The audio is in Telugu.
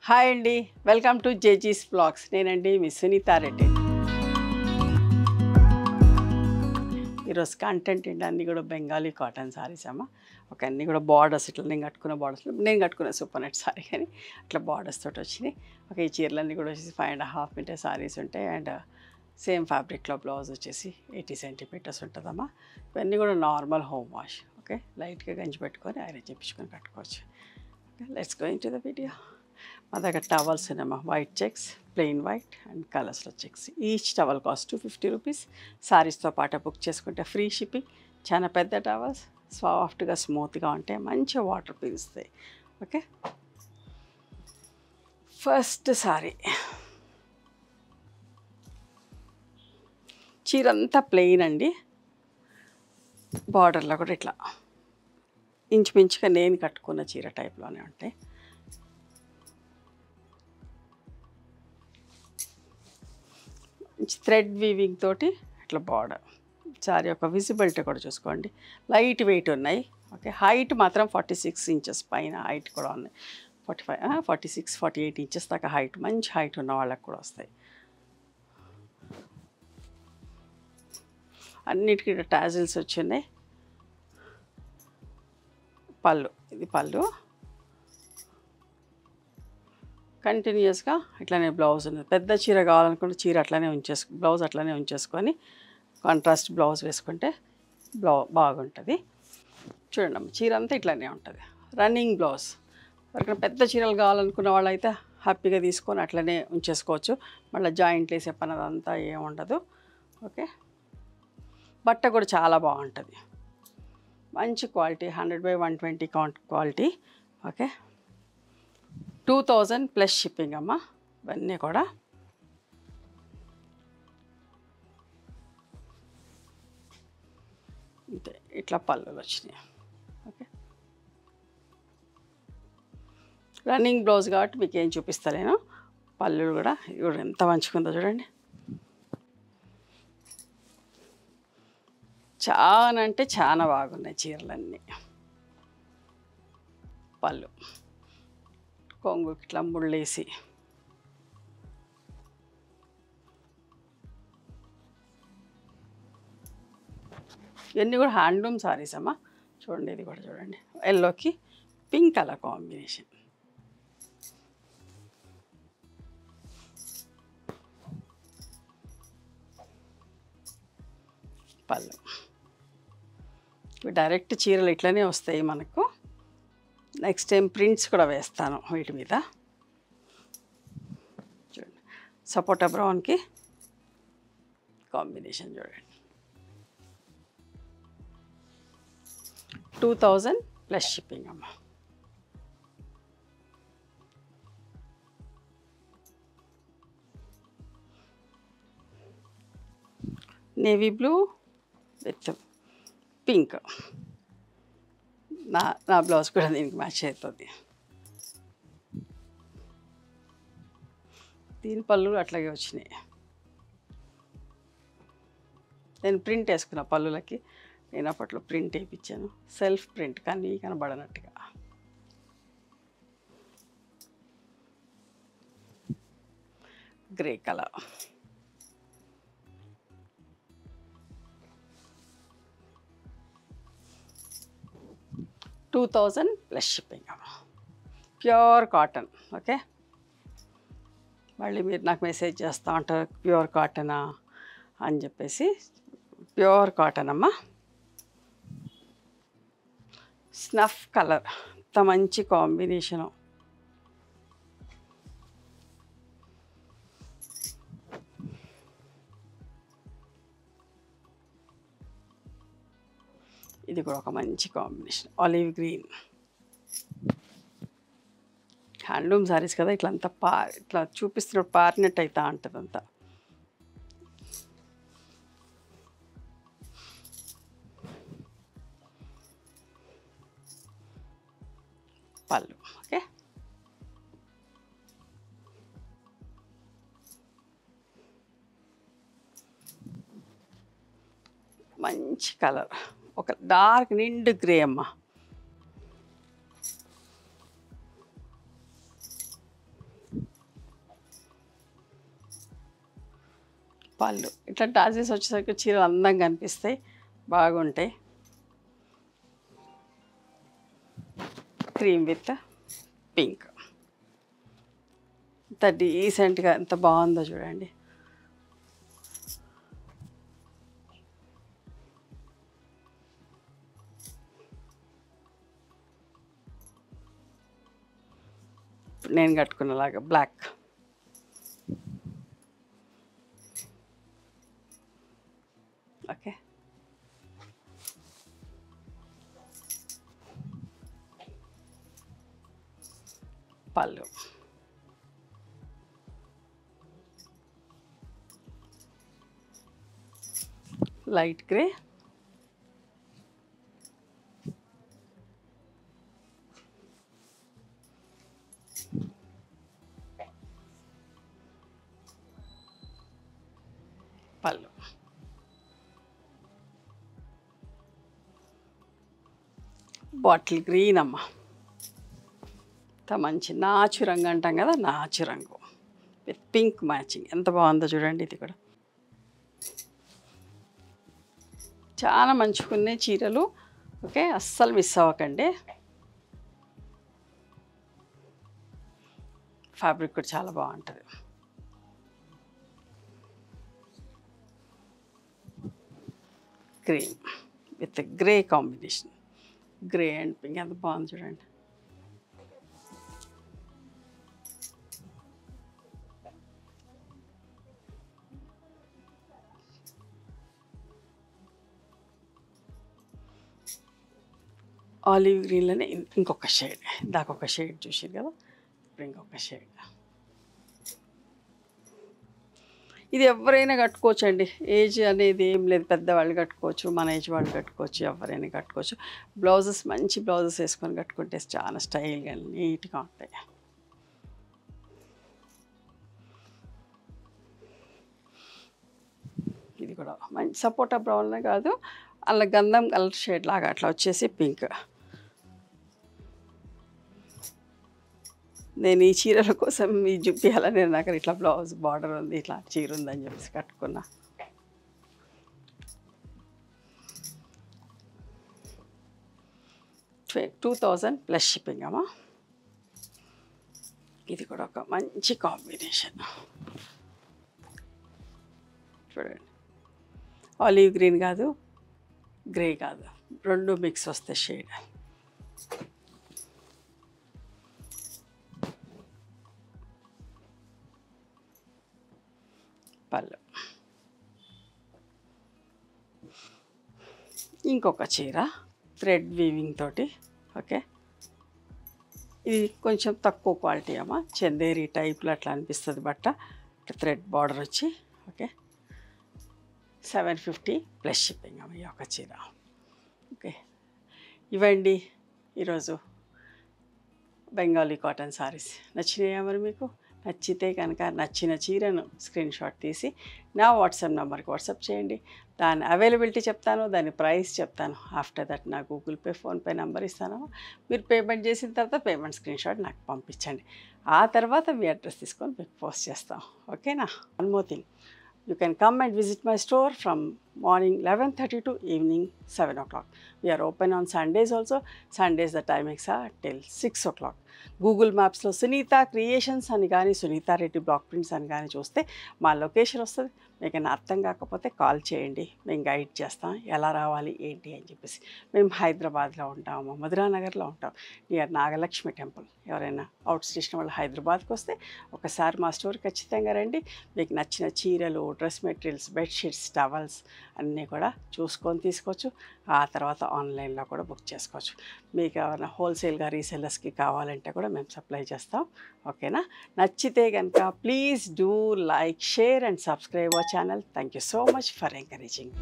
హాయ్ అండి, వెల్కమ్ టు జేజీస్ బ్లాగ్స్. నేనండి మీ సునీతా రెడ్డి. ఈరోజు కంటెంట్ ఏంటి, అన్నీ కూడా బెంగాలీ కాటన్ సారీస్ అమ్మ. ఒక అన్నీ కూడా బార్డర్స్, ఇట్లా నేను కట్టుకున్న బార్డర్స్, నేను కట్టుకున్న సూపర్ నెట్ సారీ కానీ అట్లా బార్డర్స్ తోటి వచ్చినాయి. ఒక ఈ చీరలన్నీ కూడా వచ్చేసి 5.5 మీటర్ సారీస్ ఉంటాయి. అండ్ సేమ్ ఫ్యాబ్రిక్లో బ్లౌజ్ వచ్చేసి 80 సెంటీమీటర్స్ ఉంటుందమ్మా. ఇవన్నీ కూడా నార్మల్ హోమ్ వాష్. ఓకే, లైట్గా గంజి పెట్టుకొని ఐరన్ చేయించుకొని కట్టుకోవచ్చు. Okay, let's go into the video. మా దగ్గర టవల్స్ ఉన్నాయమ్మా, white checks, plain white and కలర్స్లో checks. Each towel cost 250 rupees. సారీస్తో పాటు బుక్ చేసుకుంటే ఫ్రీ షిప్పింగ్. చాలా పెద్ద టవల్స్, సాఫ్ట్గా స్మూత్గా ఉంటాయి, మంచిగా వాటర్ పీలుస్తాయి. ఓకే, ఫస్ట్ సారీ చీర అంతా ప్లెయిన్ అండి. బార్డర్లో కూడా ఇట్లా ఇంచుమించుగా నేను కట్టుకున్న చీర టైప్లోనే ఉంటాయి. థ్రెడ్ వీవింగ్ తోటి ఇట్లా బార్డర్. సారీ యొక్క విజిబిలిటీ కూడా చూసుకోండి, లైట్ వెయిట్ ఉన్నాయి. ఓకే, హైట్ మాత్రం 46 ఇంచెస్ పైన హైట్ కూడా ఉన్నాయి. 45, 46, 48 ఇంచెస్ దాకా హైట్, మంచి హైట్ ఉన్న వాళ్ళకి కూడా వస్తాయి. అన్నిటికీ టాజిల్స్ వచ్చినాయి. పళ్ళు, ఇది పళ్ళు. కంటిన్యూస్గా ఇట్లానే బ్లౌజ్ ఉన్నది. పెద్ద చీర కావాలనుకుంటే చీర అట్లానే బ్లౌజ్ అట్లానే ఉంచేసుకొని కాంట్రాస్ట్ బ్లౌజ్ వేసుకుంటే బాగుంటుంది. చూడండి అమ్మ, చీర అంతా ఇట్లానే ఉంటుంది. Running blouse. ఎవరికైనా పెద్ద చీరలు కావాలనుకున్న వాళ్ళైతే హ్యాపీగా తీసుకొని అట్లనే ఉంచేసుకోవచ్చు. మళ్ళీ జాయింట్లు వేసే పని అదంతా ఏముండదు. ఓకే, బట్ట కూడా చాలా బాగుంటుంది, మంచి quality, 100/120 quality. Okay, 2000 plus shipping అమ్మ. ఇవన్నీ కూడా అంతే, ఇట్లా పళ్ళులు వచ్చినాయి. ఓకే, రన్నింగ్ బ్లౌజ్ కాబట్టి మీకు ఏం చూపిస్తలేను. పళ్ళులు కూడా ఇప్పుడు ఎంత మంచిగా ఉందో చూడండి. చాలా అంటే చాలా బాగున్నాయి చీరలన్నీ. పళ్ళు కొంగుకి ఇట్లా ముళ్ళేసి, ఇవన్నీ కూడా హ్యాండ్లూమ్ సారీస్ అమ్మా. చూడండి, ఇది కూడా చూడండి, ఎల్లోకి పింక్ కలర్ కాంబినేషన్. పళ్ళు డైరెక్ట్ చీరలు ఇట్లనే వస్తాయి మనకు. నెక్స్ట్ టైం ప్రింట్స్ కూడా వేస్తాను వీటి మీద. చూడండి, సపోటా బ్రౌన్కి కాంబినేషన్ చూడండి. 2000 ప్లస్ షిప్పింగ్ అమ్మ. Navy blue with pink. నా బ్లౌజ్ కూడా దీనికి మ్యాచ్ అవుతుంది. దీని పళ్ళు అట్లాగే వచ్చినాయి. నేను ప్రింట్ వేసుకున్న పళ్ళులకి. నేను అప్పట్లో ప్రింట్ వేయించాను, సెల్ఫ్ ప్రింట్, కానీ కనబడనట్టుగా. Grey colour. $2000 ప్లస్ షిప్పింగ్ అమ్మ. Pure cotton. ఓకే, మళ్ళీ మీరు నాకు మెసేజ్ చేస్తూ ఉంటారు ప్యూర్ కాటనా అని చెప్పేసి. ప్యూర్ కాటన్ అమ్మ. స్నఫ్ కలర్, అంత మంచి కాంబినేషను. ఇది కూడా ఒక మంచి combination, olive green. Handloom saris కదా, ఇట్లా అంతా ఇట్లా చూపిస్తున్నప్పుడు పారినట్టు అవుతా ఉంటుంది అంతా. పళ్ళు. ఓకే, మంచి కలర్, ఒక డార్క్ నిండు గ్రే అమ్మ. పళ్ళు ఇట్లా టాజెస్ వచ్చేసరికి చీరలు అందంగా కనిపిస్తాయి, బాగుంటాయి. క్రీమ్ విత్ పింక్, ఎంత డీసెంట్గా ఎంత బాగుందో చూడండి. నేను కట్టుకున్నలాగా బ్లాక్. ఓకే, పళ్ళు లైట్ గ్రే, పళ్ళు బాటిల్ గ్రీన్ అమ్మ, ఎంత మంచి నాచు రంగు అంటాం కదా, నాచు రంగు విత్ పింక్ మ్యాచింగ్ ఎంత బాగుందో చూడండి. ఇది కూడా చాలా మంచిగున్నాయి చీరలు. ఓకే, అస్సలు మిస్ అవ్వకండి. ఫ్యాబ్రిక్ కూడా చాలా బాగుంటుంది. Cream with grey combination, grey and pink ఎంత బాగుంది చూడండి. ఆలివ్ గ్రీన్లోనే ఇంకొక షేడ్, దాకొక షేడ్ చూసారు కదా, ఇప్పుడు ఇంకొక షేడ్. ఇది ఎవరైనా కట్టుకోవచ్చు అండి, ఏజ్ అనేది ఏం లేదు. పెద్దవాళ్ళు కట్టుకోవచ్చు, మన ఏజ్ వాళ్ళు కట్టుకోవచ్చు, ఎవరైనా కట్టుకోవచ్చు. బ్లౌజెస్ మంచి బ్లౌజెస్ వేసుకొని కట్టుకుంటే చాలా స్టైల్గా నీట్గా ఉంటాయి. ఇది కూడా మంచి సపోటా బ్రౌన్లే కాదు, అలా గంధం కలర్ షేడ్ లాగా అట్లా వచ్చేసి పింక్. నేను ఈ చీరల కోసం ఈ చూపించాలని నేను నాకు ఇట్లా బ్లౌజ్ బార్డర్ ఉంది, ఇట్లా చీర ఉందని చెప్పేసి కట్టుకున్నా. $2,000+ షిప్పింగ్ అమ్మా. ఇది కూడా ఒక మంచి కాంబినేషన్ చూడండి. ఆలివ్ గ్రీన్ కాదు, గ్రే కాదు, రెండు మిక్స్ వస్తాయి షేడ్. పళ్ళు ఇంకొక చీర థ్రెడ్ వీవింగ్ తోటి. ఓకే, ఇది కొంచెం తక్కువ క్వాలిటీ అమ్మా, చందేరి టైప్లో అట్లా అనిపిస్తుంది బట్ట. థ్రెడ్ బార్డర్ వచ్చి ఓకే, $750+ షిప్పింగ్ అమ్మ ఈ ఒక చీర. ఓకే, ఇవ్వండి ఈరోజు బెంగాలీ కాటన్ సారీస్. నచ్చినాయా మరి మీకు? నచ్చితే కనుక నచ్చిన చీరను స్క్రీన్ షాట్ తీసి నా వాట్సాప్ నెంబర్కి వాట్సాప్ చేయండి. దాని అవైలబిలిటీ చెప్తాను, దాని ప్రైస్ చెప్తాను. ఆఫ్టర్ దట్ నా గూగుల్ పే, ఫోన్పే నెంబర్ ఇస్తాను. మీరు పేమెంట్ చేసిన తర్వాత పేమెంట్ స్క్రీన్ షాట్ నాకు పంపించండి. ఆ తర్వాత మీ అడ్రస్ తీసుకొని మీకు పోస్ట్ చేస్తాం. ఓకేనా? One more thing, you can come and visit my store from morning 11:30 to evening 7 o'clock. We are open on Sundays also. Sundays the timings are till 6 o'clock. Google మ్యాప్స్లో సునీత క్రియేషన్స్ అని కానీ సునీతా రెడ్డి బ్లాక్ ప్రింట్స్ అని కానీ చూస్తే మా లొకేషన్ వస్తుంది. మీకు అర్థం కాకపోతే కాల్ చేయండి, మేము గైడ్ చేస్తాం ఎలా రావాలి ఏంటి అని చెప్పేసి. మేము హైదరాబాద్లో ఉంటాము, మధురానగర్లో ఉంటాం, నియర్ నాగలక్ష్మి టెంపుల్. ఎవరైనా అవుట్ స్టేషన్ వాళ్ళు హైదరాబాద్కి వస్తే ఒకసారి మా స్టోర్ ఖచ్చితంగా రండి. మీకు నచ్చిన చీరలు, డ్రెస్ మెటీరియల్స్, బెడ్షీట్స్, టవల్స్ అన్నీ కూడా చూసుకొని తీసుకోవచ్చు. ఆ తర్వాత ఆన్లైన్లో కూడా బుక్ చేసుకోవచ్చు. మీకు ఏమైనా హోల్సేల్గా రీసెల్లర్స్కి కావాలంటే కూడా మేము సప్లై చేస్తాం. ఓకేనా? నచ్చితే కనుక please do like, share and subscribe our channel. Thank you so much for encouraging.